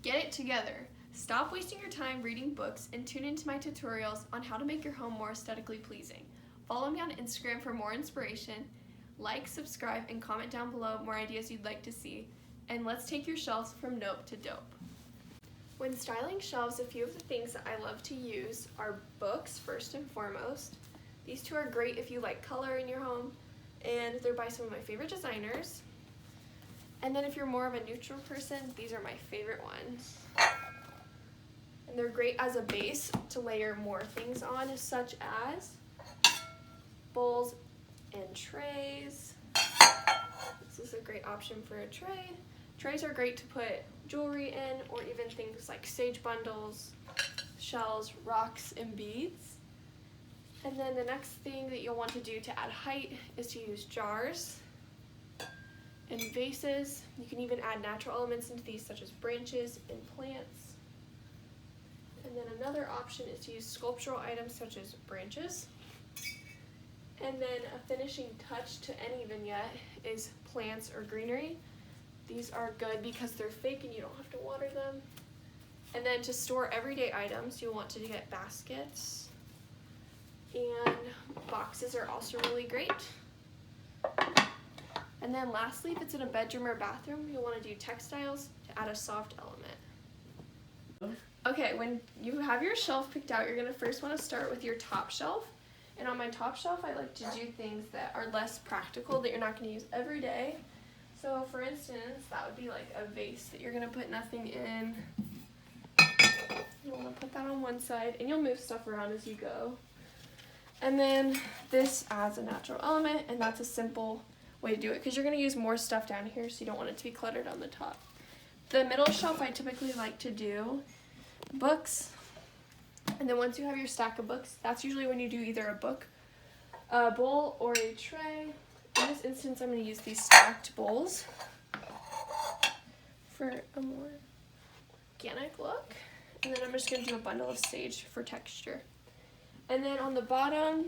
Get it together. Stop wasting your time reading books and tune into my tutorials on how to make your home more aesthetically pleasing. Follow me on Instagram for more inspiration. Like, subscribe, and comment down below more ideas you'd like to see. And let's take your shelves from nope to dope. When styling shelves, a few of the things that I love to use are books, first and foremost. These two are great if you like color in your home, and they're by some of my favorite designers. And then if you're more of a neutral person, these are my favorite ones. And they're great as a base to layer more things on, such as bowls and trays. This is a great option for a tray. Trays are great to put jewelry in, or even things like sage bundles, shells, rocks, and beads. And then the next thing that you'll want to do to add height is to use jars and vases. You can even add natural elements into these, such as branches and plants. And then another option is to use sculptural items such as branches. And then a finishing touch to any vignette is plants or greenery. These are good because they're fake and you don't have to water them. And then to store everyday items, you'll want to get baskets. And boxes are also really great. And then lastly, if it's in a bedroom or bathroom, you'll want to do textiles to add a soft element. Okay, when you have your shelf picked out, you're going to first want to start with your top shelf. And on my top shelf, I like to do things that are less practical, that you're not going to use every day. So for instance, that would be like a vase that you're going to put nothing in. You'll want to put that on one side, and you'll move stuff around as you go. And then this adds a natural element, and that's a simple way to do it because you're going to use more stuff down here, so you don't want it to be cluttered on the top. The middle shelf, I typically like to do books. And then once you have your stack of books, that's usually when you do either a book, a bowl, or a tray. In this instance, I'm going to use these stacked bowls for a more organic look. And then I'm just going to do a bundle of sage for texture. And then on the bottom,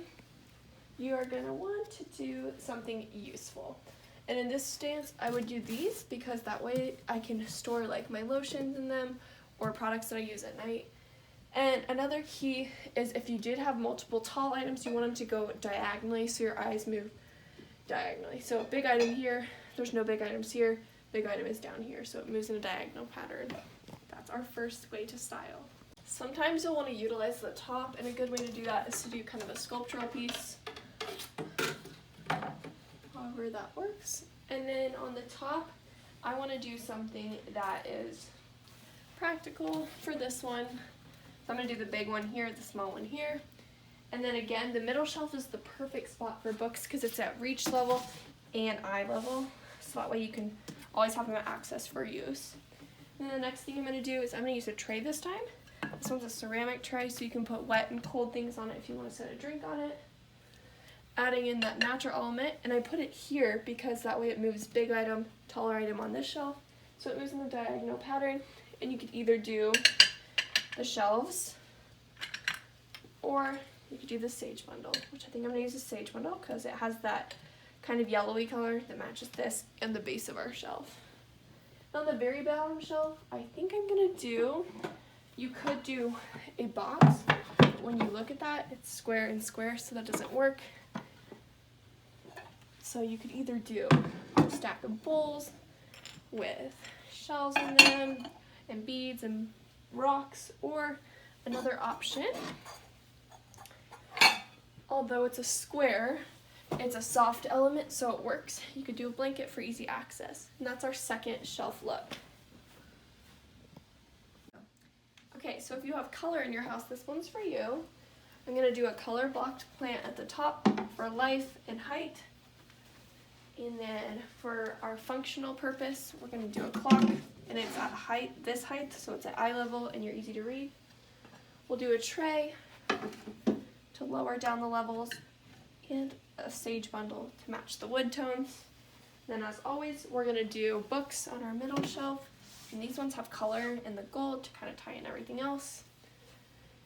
you are going to want to do something useful. And in this stance, I would do these because that way I can store like my lotions in them or products that I use at night. And another key is if you did have multiple tall items, you want them to go diagonally so your eyes move diagonally. So big item here, there's no big items here, big item is down here, so it moves in a diagonal pattern. That's our first way to style. Sometimes you'll want to utilize the top, and a good way to do that is to do kind of a sculptural piece, however that works. And then on the top, I want to do something that is practical for this one. So I'm going to do the big one here, the small one here. And then again, the middle shelf is the perfect spot for books because it's at reach level and eye level. So that way you can always have them access for use. And then the next thing I'm going to do is I'm going to use a tray this time. This one's a ceramic tray, so you can put wet and cold things on it if you want to set a drink on it. Adding in that natural element, and I put it here because that way it moves big item, taller item on this shelf. So it moves in the diagonal pattern, and you could either do the shelves, or you could do the sage bundle, which I think I'm going to use the sage bundle because it has that kind of yellowy color that matches this and the base of our shelf. On the very bottom shelf, I think I'm going to do, you could do a box. When you look at that, it's square and square, so that doesn't work. So you could either do a stack of bowls with shells in them and beads and rocks, or another option, although it's a square, it's a soft element, so it works. You could do a blanket for easy access, and that's our second shelf look. Okay, so if you have color in your house, this one's for you. I'm going to do a color blocked plant at the top for life and height. And then for our functional purpose, we're going to do a clock, and it's at height, this height, so it's at eye level and you're easy to read. We'll do a tray to lower down the levels, and a sage bundle to match the wood tones. Then as always, we're going to do books on our middle shelf, and these ones have color in the gold to kind of tie in everything else.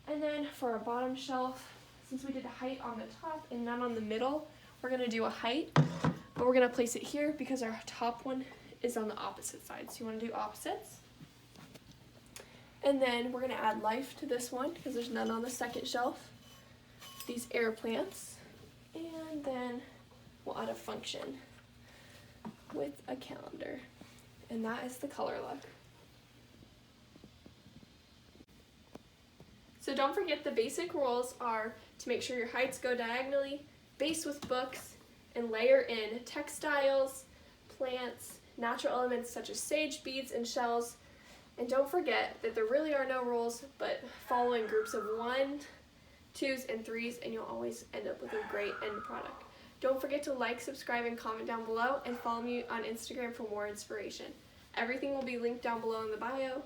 And then for our bottom shelf, since we did a height on the top and none on the middle, we're going to do a height, but we're going to place it here because our top one is on the opposite side. So you want to do opposites. And then we're going to add life to this one because there's none on the second shelf. These air plants. And then we'll add a function with a calendar. And that is the color look. So don't forget the basic rules are to make sure your heights go diagonally, base with books, and layer in textiles, plants, natural elements such as sage, beads, and shells. And don't forget that there really are no rules, but follow in groups of 1, 2s, and 3s, and you'll always end up with a great end product. Don't forget to like, subscribe, and comment down below, and follow me on Instagram for more inspiration. Everything will be linked down below in the bio.